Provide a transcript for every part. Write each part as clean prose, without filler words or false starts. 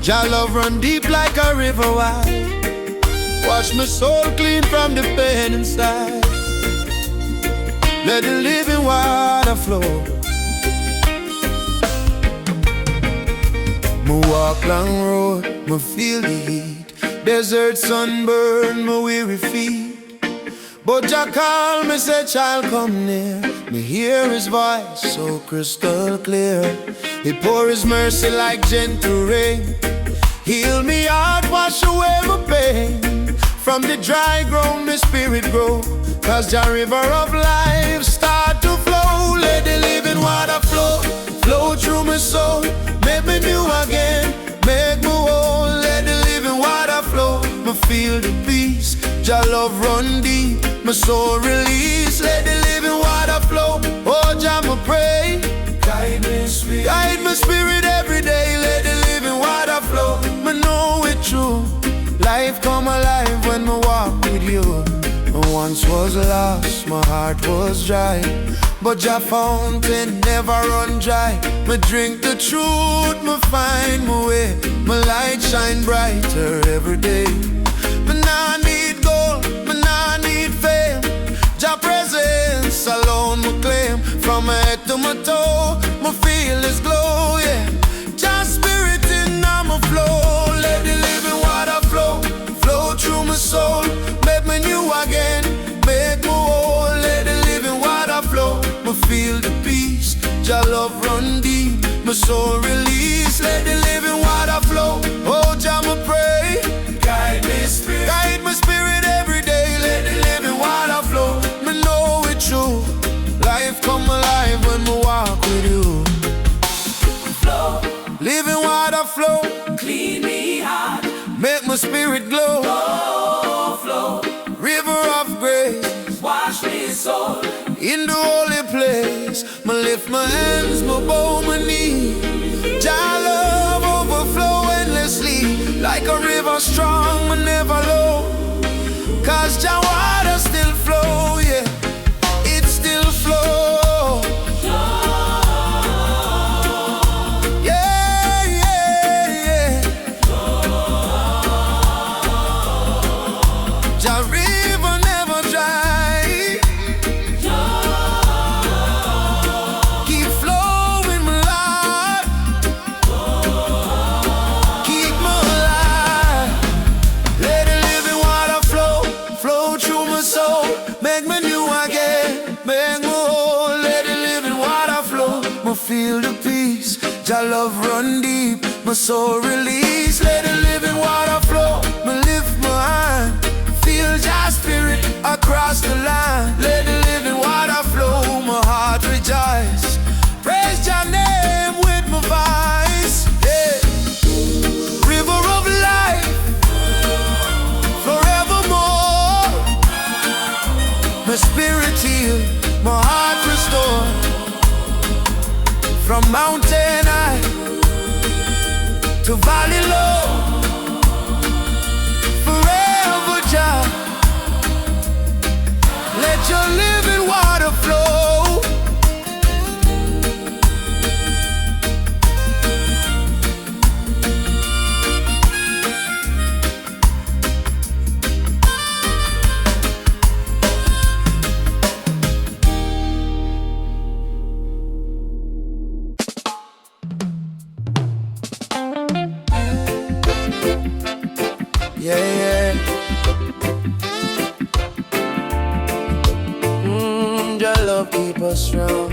Jah love run deep like a river wide. Wash my soul clean from the pain inside. Let the living water flow. Me walk long road, me feel the heat. Desert sunburn, my weary feet. But Jah call me, say, child, come near. Me hear his voice so crystal clear. He pour his mercy like gentle rain. Heal me heart, wash away my pain. From the dry ground, my spirit grow. Cause the river of life start to flow. Let the living water flow, flow through my soul. Make me new again, make me whole. Let the living water flow. Me feel the peace, Jah love run deep. My soul release, let the living water flow. Oh Jah, me pray, guide my spirit every day. Let the living water flow. Me know it true, life come alive when me walk with you. I once was lost, my heart was dry, but Jah fountain never run dry. Me drink the truth, me find my way. My light shine brighter every day. Me nah need gold, me nah need fame. Jah presence alone me claim. From my head to my toe, me feel his glow, yeah. Jah spirit in my flow. Let the living water flow, flow through my soul. Make me new again, make me whole. Let the living water flow. Me feel the peace, Jah love run deep. My soul release, let the living water flow. Oh Jah, me pray, guide my spirit every day. Let the living water flow. Me know it's true, life come alive when me walk with you. Flow, Living water flow, clean me heart. make my spirit glow. Oh, flow, River of grace, wash me soul. in the holy place. Me lift my hands, me bow my knee. Jah love overflow endlessly, like a river strong, me never low. Cause Jah water still flow, yeah, it still flow. Yeah, yeah, yeah. Jah river never dry. Keep flowing my life, keep me alive. Let the living water flow, flow through my soul. Make me new again, make me whole. Let the living water flow. Me feel the peace, Jah love run deep. My soul release, let the living water flow. Me lift my hand, feel Jah spirit across the line. Let the living water flow, my heart rejoice. Praise Jah name with my voice, yeah. River of life, forevermore. My spirit healed, my heart restored. From mountain high to valley low, forever Jah, let your living water flow. Yeah, yeah. Jah love keep us strong.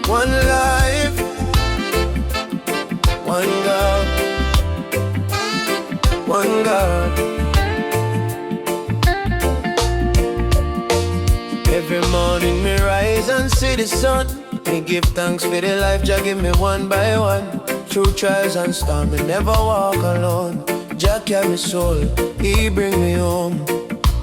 One life, one God, one God. Every morning me rise and see the sun. Me give thanks for the life Jah give me one by one. Through trials and storms, me never walk alone. Jah carry soul, He bring me home.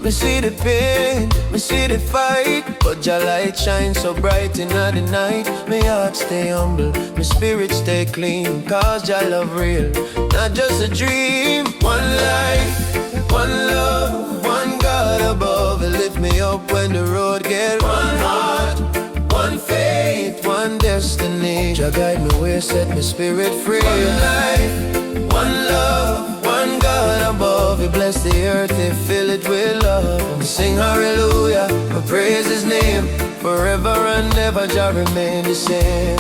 Me see the pain, me see the fight, but Jah light shine so bright in the night. My heart stay humble, my spirit stay clean, cause Jah love real, not just a dream. One life, one love, one God above. Lift me up when the road get one heart, one faith, one destiny. destiny. Jah guide me way, set me spirit free. One life, one love, one God above. He bless the earth, He fill it with love. And sing hallelujah, I praise His name. Forever and ever Jah remain the same.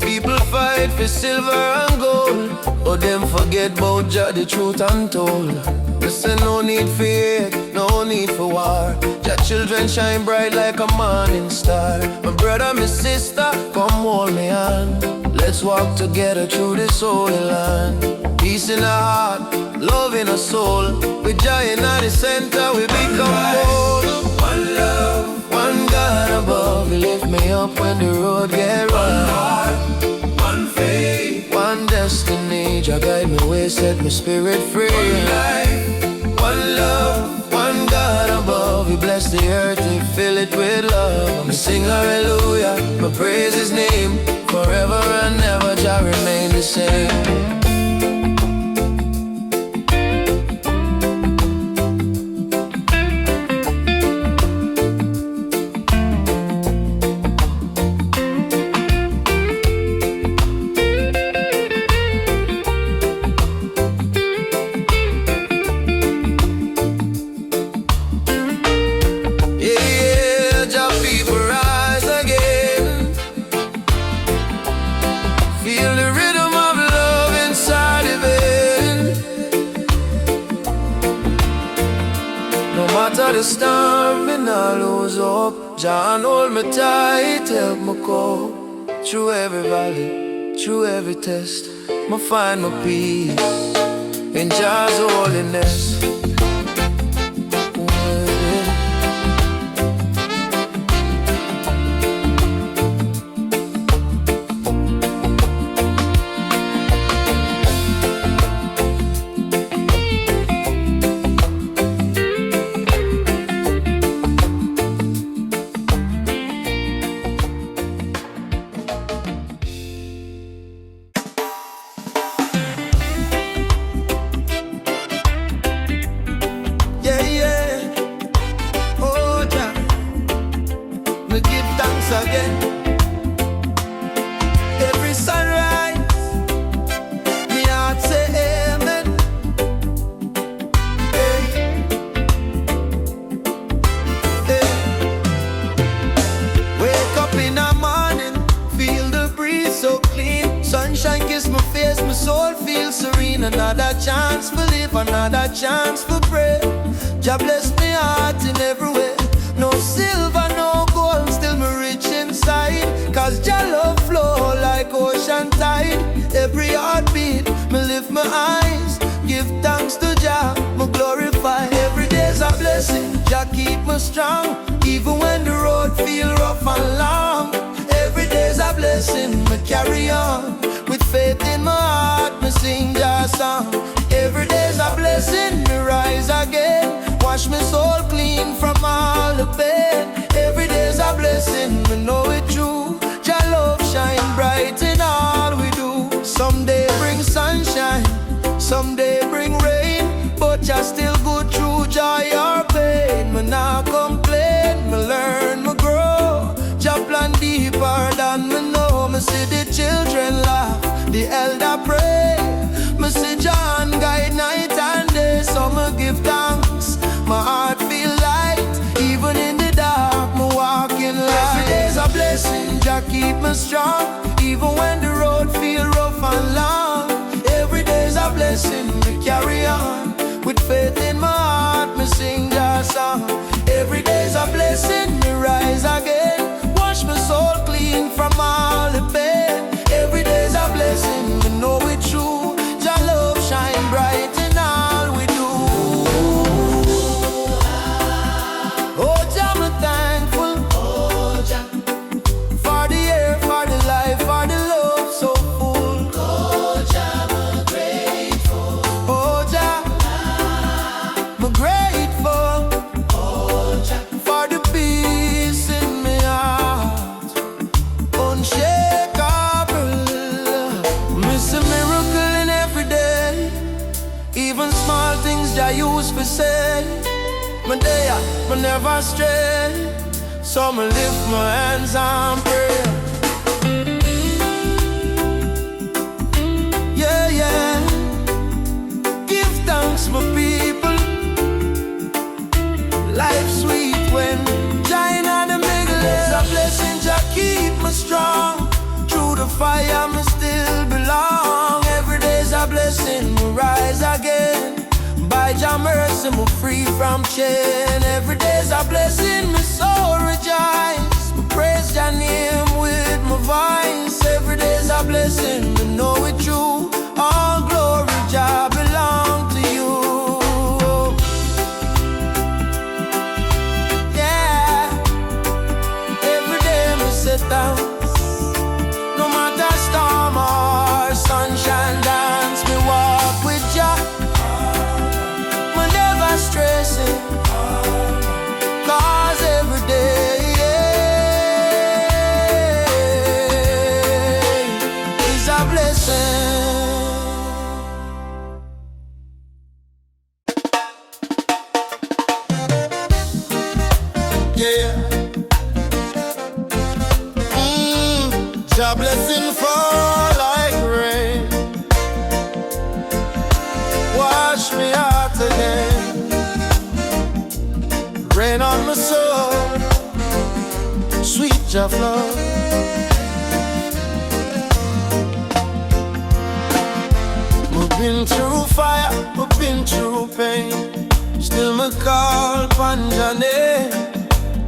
People fight for silver and gold, but them forget about Jah, the truth untold. Listen, no need for hate, no need for war. Jah children shine bright like a morning star. My brother, my sister, come hold me hand. Let's walk together through this holy land. Peace in our heart, love in our soul. With Jah in the center, we become bold. One love, one God above. He lift me up when the road get rough. One heart, one faith, one destiny. Jah guide me way, set me spirit free. One life, one love, one God above. He bless the earth, He fill it with love. I sing hallelujah, I praise His name. Forever and ever Jah remain the same. Feel the rhythm of love inside of it. No matter the storm, me nah lose hope. Jah hold me tight, help me go through every valley, through every test. Me find my peace in Jah's holiness. Again, every sunrise, me heart say amen. Hey. Hey. Wake up in the morning, feel the breeze so clean. Sunshine kiss my face, my soul feels serene. Another chance for live, another chance for pray. Jah bless me heart in every way. No silver, no gold, still me rich inside. Cause Jah love flow like ocean tide. Every heartbeat, me lift my eyes. Give thanks to Jah, me glorify. Every day's a blessing, Jah keep me strong. Even when the road feel rough and long. Every day's a blessing, me carry on. With faith in my heart, me sing Jah song. Every day's a blessing, me rise again. Wash my soul clean from all the pain. Every day's a blessing, me know it true. Jah love shine bright in all we do. Someday bring sunshine, someday bring rain, but Jah still good through joy or pain. Me nah complain, me learn, me grow. Jah plan deeper than me know. Me see the children laugh, the elder pray. Me see John guide night and day, so me give thanks. My heart feel light, even in the dark, me walk in light. Every day's a blessing, Jah keep me strong. Even when the road feel rough and long. Every day's a blessing, me carry on. With faith in my heart, me sing Jah song. Every day's a blessing, me rise again. Wash my soul clean from all the pain. Every day's a blessing, me know it true. Jah love shine bright in all we do. Oh Jah, me thankful. Oh Jah, for the air, for the life, for the love so full. Oh Jah, me grateful. Oh Jah, me grateful. Oh Jah, for the peace in my heart, unshakable. Miss a miracle in every day. Even small things Jah use for say. Me there, me never stray. So me lift my hands and pray. rise again. By Jah mercy, me free from chain. Every day's a blessing, my soul rejoice. Me praise Jah name with my voice. Every day's a blessing, me know it true. All glory, Jah belong to you. Yeah, every day me sit down. No matter storm or sunshine, dance me walk with Jah. Me never stressing, 'cause every day is a blessing. Yeah. Jah blessing fall like rain. Wash me out again. Rain on my soul. Sweet Jah flow. We've been through fire, we've been through pain. Still me call upon Jah name.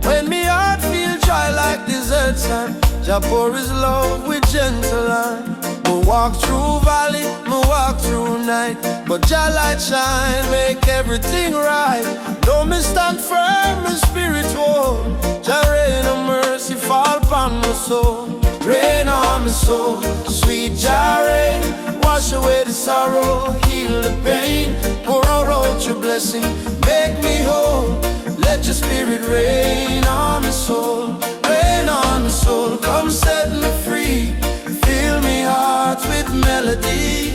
When me heart feel dry like desert sand, Jah pour His love with gentle hand. Me walk through valley, me walk through night, but Jah light shine, make everything right. Though me stand firm, my spirit hold. Jah rain of mercy fall upon my soul. Rain on my soul, sweet Jah rain. Wash away the sorrow, heal the pain. Pour out your blessing, make me whole. Let your spirit rain on my soul. Rain on my soul, come set me free. Fill me heart with melody.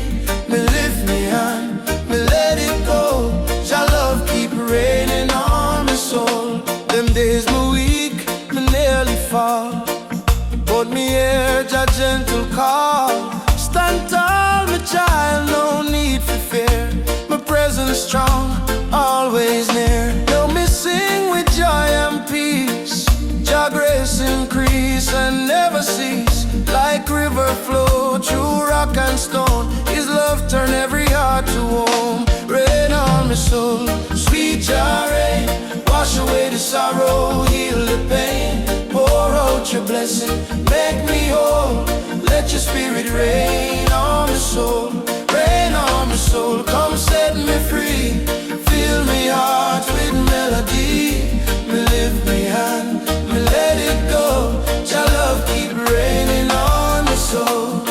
Me lift me hand, me let it go. Jah love keep raining on my soul. Them days me weak, me nearly fall, but me hear Jah gentle call. Stand tall, my child, no need for fear. My presence strong, always near. Though me sing with joy and peace, Jah grace increase and never cease. Like river flow through rock and stone, His love turn every heart to home. Rain on my soul, sweet Jah rain. Wash away the sorrow, heal the pain. Pour out your blessing, make me whole. Let your spirit rain on my soul. Rain on my soul, come set me free. Fill me heart with melody. Me lift me hand, me let it go. Jah love keep raining on my soul.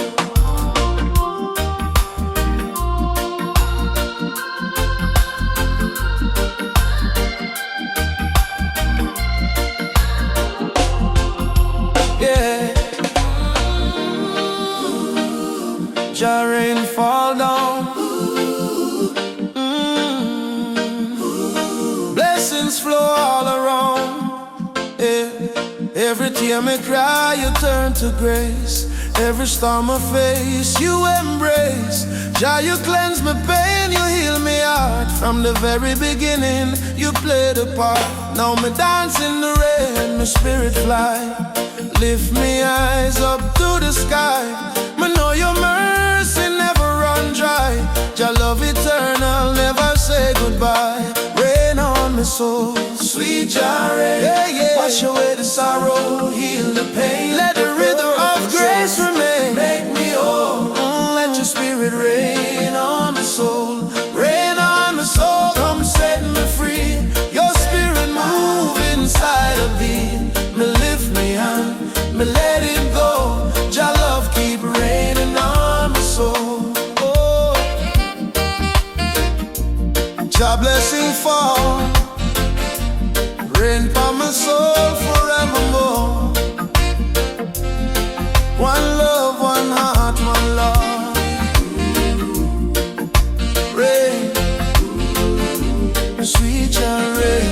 Yeah. Jah rain fall down. Blessings flow all around. Yeah. Every tear me cry, you turn to grace. Every storm I face, you embrace. Jah, you cleanse my pain, you heal me heart. From the very beginning, you played a part. Now me dance in the rain, my spirit fly. Lift me eyes up to the sky. Me know your mercy never run dry. Jah love eternal, never say goodbye. Rain on my soul, sweet Jah rain. Yeah, yeah. Wash away the sorrow, heal the pain. Let the rhythm of grace remain. Make me whole. Let your spirit rain on my soul. Rain on my soul, come set me free. Your spirit move inside of me. Me lift me hand, me let it go. Jah love keep raining on my soul. Oh, Jah blessing fall. Rain for my soul forevermore. One love, one heart, one love. Rain, sweet Jah rain.